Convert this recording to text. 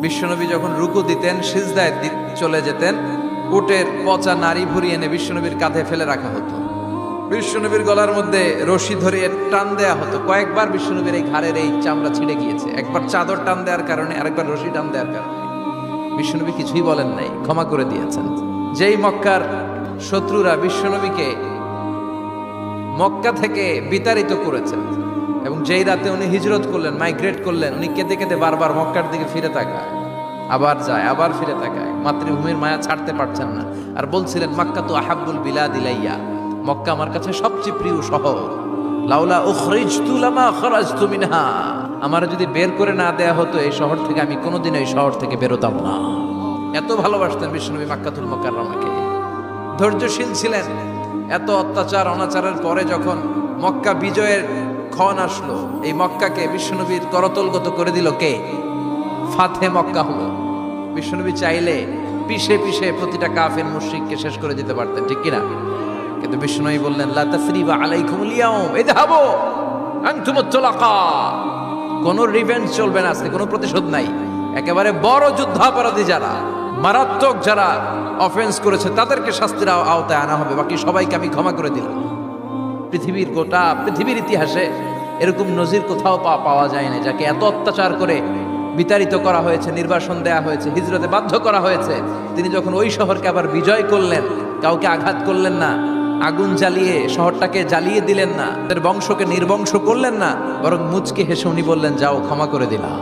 বিশ্বনবী যখন রুকু দিতেন, সিজদায় চলে যেতেন, উটের পচা নাড়ি ভুড়ি এনে বিশ্বনবীর কাঁধে ফেলে রাখা হতো। বিশ্বনবীর গলার মধ্যে রশি ধরে টান দেয়া হতো। কয়েকবার বিশ্বনবীর এই ঘাড়ের এই চামড়া ছিঁড়ে গিয়েছে, একবার চাদর টান দেওয়ার কারণে, আরেকবার রশি টান দেওয়ার কারণে। বিশ্বনবী কিছুই বলেন নাই, ক্ষমা করে দিয়েছেন। যেই মক্কার শত্রুরা বিশ্বনবীকে মক্কা থেকে বিতাড়িত করেছেন এবং যেই রাতে উনি হিজরত করলেন, মাইগ্রেট করলেন, উনি কেঁদে কেঁদে বারবার মক্কার দিকে ফিরে তাকায়, আবার যায়, আবার ফিরে তাকায়, মাতৃভূমির মায়া ছাড়তে পারছেন না। আর বলছিলেন, মক্কা তো আহাব্বুল বিলাদ ইলাইয়া, মক্কা আমার কাছে সবচেয়ে প্রিয় শহর। লাউলা উখরিজতু লামা খরাজতু মিনহা, আমার যদি বের করে না দেয়া হতো এই শহর থেকে, আমি কোনোদিন এই শহর থেকে বেরোতাম না। এত ভালোবাসতেন বিশ্বনবী মক্কাতুল মুকাররমাকে। ধৈর্যশীল ছিলেন। এত অত্যাচার অনাচারের পরে যখন মক্কা বিজয়ের ক্ষণ আসলো, এই মক্কাকে বিশ্বনবীর করতলগত করে দিল কে? ফাতে মক্কা হলো। বিশ্বনবী চাইলে পিষে পিষে প্রতিটা কাফের মুশরিককে শেষ করে দিতে পারতেন, ঠিক কিনা? কিন্তু বিশ্বনবী বললেন, লা তাসরিবা আলাইকুমুল ইয়াউম ইযহাবু আনতুমুত তুলাকা, কোনো রিভেঞ্জ চলবে না আজকে, কোনো প্রতিশোধ নাই। একেবারে বড় যুদ্ধাপরাধী যারা, মারাত্মক যারা অফেন্স করেছে, তাদেরকে শাস্তির আওতায় আনা হবে, বাকি সবাইকে আমি ক্ষমা করে দিলাম। পৃথিবীর গোটা পৃথিবীর ইতিহাসে এরকম নজির কোথাও পাওয়া যায় না, যাকে এত অত্যাচার করে বিতাড়িত করা হয়েছে, নির্বাসন দেয়া হয়েছে, হিজরতে বাধ্য করা হয়েছে। তিনি যখন ওই শহরকে আবার বিজয় করলেন, কাউকে আঘাত করলেন না, আগুন জ্বালিয়ে শহরটাকে জ্বালিয়ে দিলেন না, তাদের বংশকে নির্বংশ করলেন না, বরং মুচকি হেসে উনি বললেন, যাও, ক্ষমা করে দিলাম।